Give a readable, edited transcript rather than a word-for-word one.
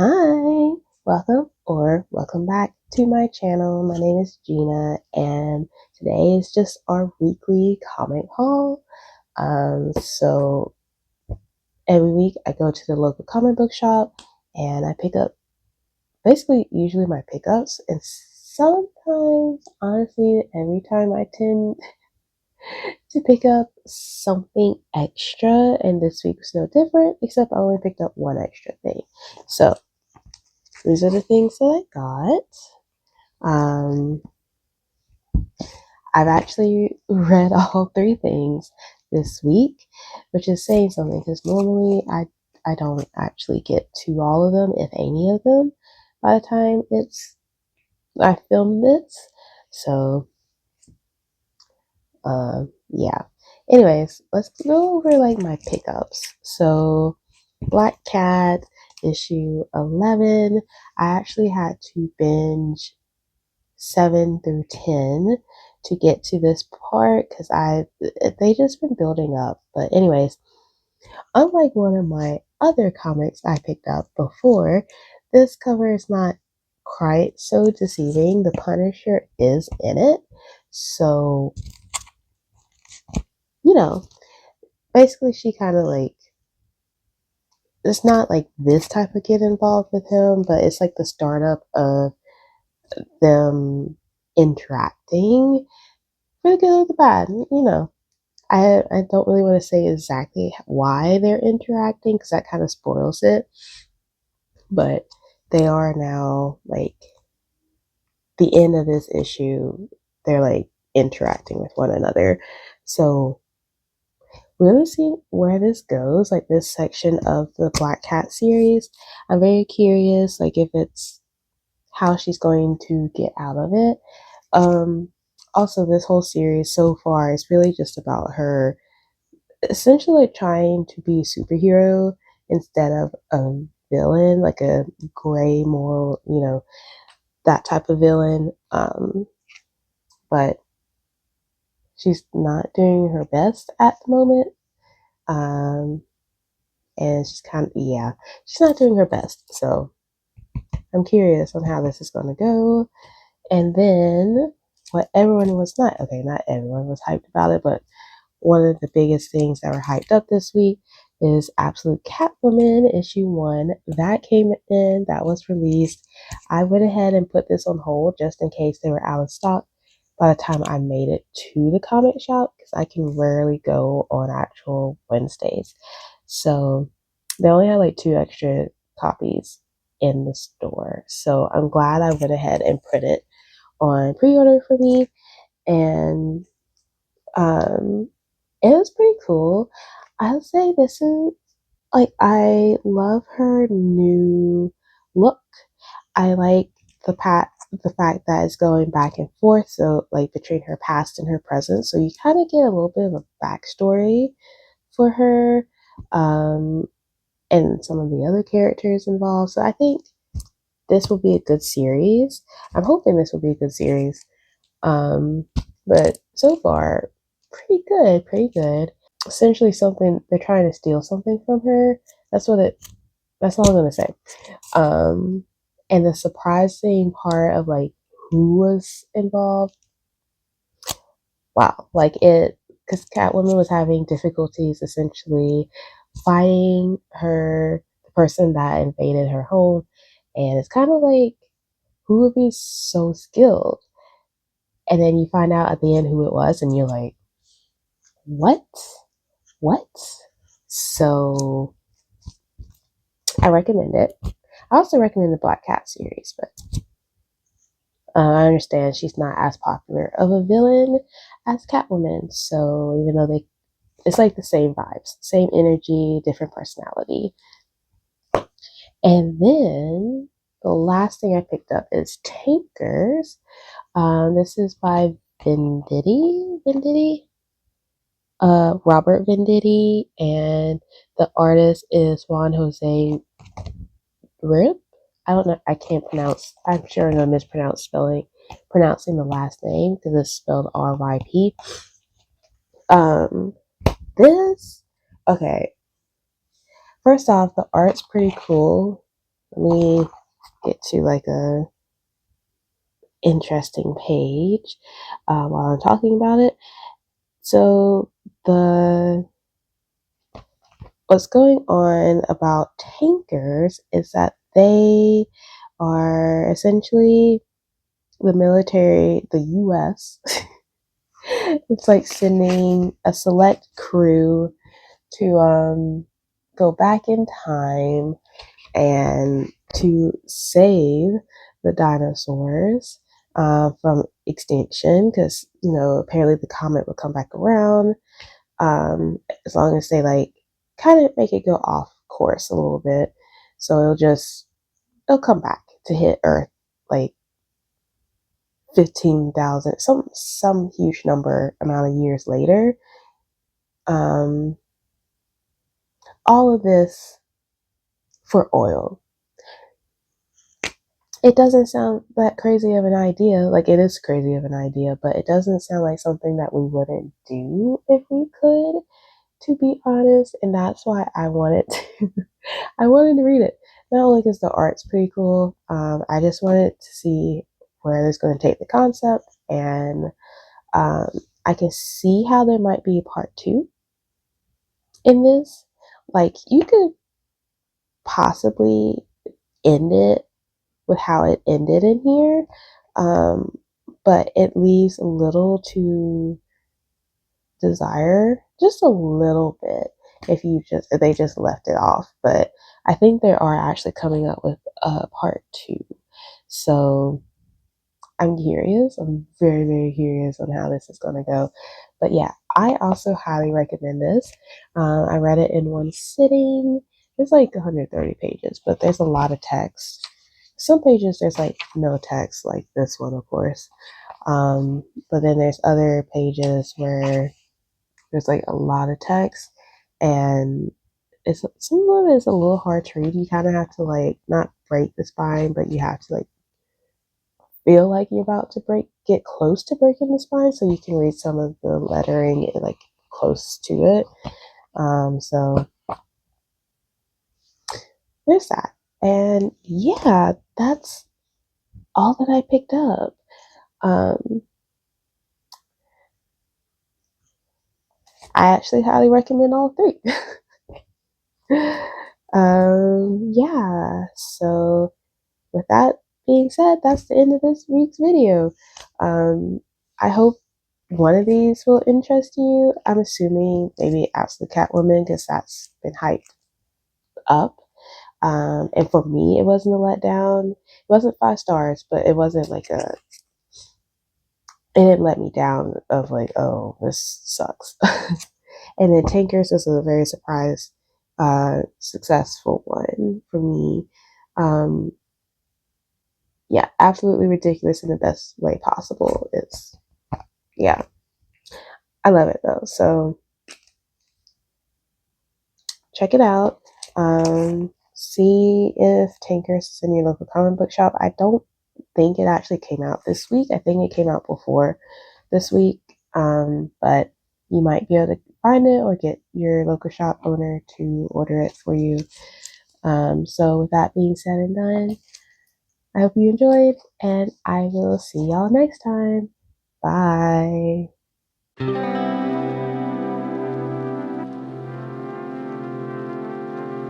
Hi, welcome back to my channel. My name is Gina, and today is just our weekly comic haul. So every week I go to the local comic book shop and I pick up usually my pickups, and sometimes, honestly, every time I tend to pick up something extra, and this week was no different, except I only picked up one extra thing. So these are the things that I got. Um, I've actually read all three things this week, which is saying something because normally I don't actually get to all of them, if any of them, by the time I film this. So yeah. Anyways, let's go over like my pickups. So Black Cat issue 11. I actually had to binge 7 through 10 to get to this part because they just been building up. But anyways, unlike one of my other comics I picked up before, this cover is not quite so deceiving. The Punisher is in it. So, you know, basically she kind of like, it's not like this type of kid involved with him, but it's like the startup of them interacting for the good or the bad, I don't really want to say exactly why they're interacting because that kind of spoils it, but they are now like the end of this issue, they're like interacting with one another. So we're gonna see where this goes, like this section of the Black Cat series. I'm very curious, like if it's how she's going to get out of it. Um, Also, this whole series so far is really just about her essentially trying to be a superhero instead of a villain, like a gray moral, that type of villain. But she's not doing her best at the moment. Um, and she's yeah, she's not doing her best. So I'm curious on how this is going to go. And then what everyone was not, okay, not everyone was hyped about it, but one of the biggest things that were hyped up this week is Absolute Catwoman issue 1. That came in, that was released. I went ahead and put this on hold just in case they were out of stock by the time I made it to the comic shop because I can rarely go on actual Wednesdays. So they only had like 2 extra copies in the store. So I'm glad I went ahead and put it on pre-order for me, and um it was pretty cool. I would say this is like, I love her new look. I like the fact that it's going back and forth, so like between her past and her present, so you kind of get a little bit of a backstory for her, um and some of the other characters involved. So I think this will be a good series. I'm hoping this will be a good series. um but so far, pretty good, pretty good. Essentially, something they're trying to steal something from her. That's what it. That's all I'm gonna say. Um, and the surprising part of like who was involved. Wow, like it, because Catwoman was having difficulties essentially fighting the person that invaded her home, and it's kind of like who would be so skilled, and then you find out at the end who it was, and you're like, what, what? So I recommend it. I also recommend the Black Cat series, but I understand she's not as popular of a villain as Catwoman. So even though it's like the same vibes, same energy, different personality. And then the last thing I picked up is Tankers. This is by Robert Venditti, and the artist is Juan Jose Rip. I don't know. I can't pronounce. I'm sure I'm gonna mispronounce pronouncing the last name because it's spelled R-Y-P. Um, this. Okay. First off, the art's pretty cool. Let me get to like a interesting page while I'm talking about it. So the what's going on about tankers is that they are essentially the military, the US. It's like sending a select crew to go back in time and to save the dinosaurs from extinction because apparently the comet would come back around as long as they like kind of make it go off course a little bit, so it'll come back to hit Earth like 15,000 some huge number amount of years later. um all of this for oil. It doesn't sound that crazy of an idea. Like, it is crazy of an idea, but it doesn't sound like something that we wouldn't do if we could, to be honest. And that's why I wanted to, I wanted to read it. Not only because the art's pretty cool, I just wanted to see where it's going to take the concept. And um, I can see how there might be part two in this. Like, you could possibly end it with how it ended in here. Um, but it leaves a little to desire, just a little bit, if they just left it off. But I think they are actually coming up with a part two. So I'm curious. I'm very, very curious on how this is going to go. But yeah, I also highly recommend this. I read it in one sitting. It's like 130 pages, but there's a lot of text. Some pages there's like no text, like this one, of course. But then there's other pages where there's like a lot of text, and it's some of it is a little hard to read. You kind of have to like not break the spine, but you have to like feel like you're about to get close to breaking the spine, so you can read some of the lettering like close to it. So there's that, and yeah, that's all that I picked up. Um, I actually highly recommend all three. Yeah, so with that being said, that's the end of this week's video. Um, I hope one of these will interest you. I'm assuming maybe Absolute Catwoman because that's been hyped up. And for me, it wasn't a letdown. It wasn't 5 stars, but it wasn't like it didn't let me down of like, oh, this sucks. And then Tankers was a very successful one for me. Um, yeah, absolutely ridiculous in the best way possible. Yeah, I love it though. So check it out. See if Tankers is in your local comic book shop. I don't think it actually came out this week. I think it came out before this week. But you might be able to find it or get your local shop owner to order it for you. So with that being said and done, I hope you enjoyed, and I will see y'all next time. Bye.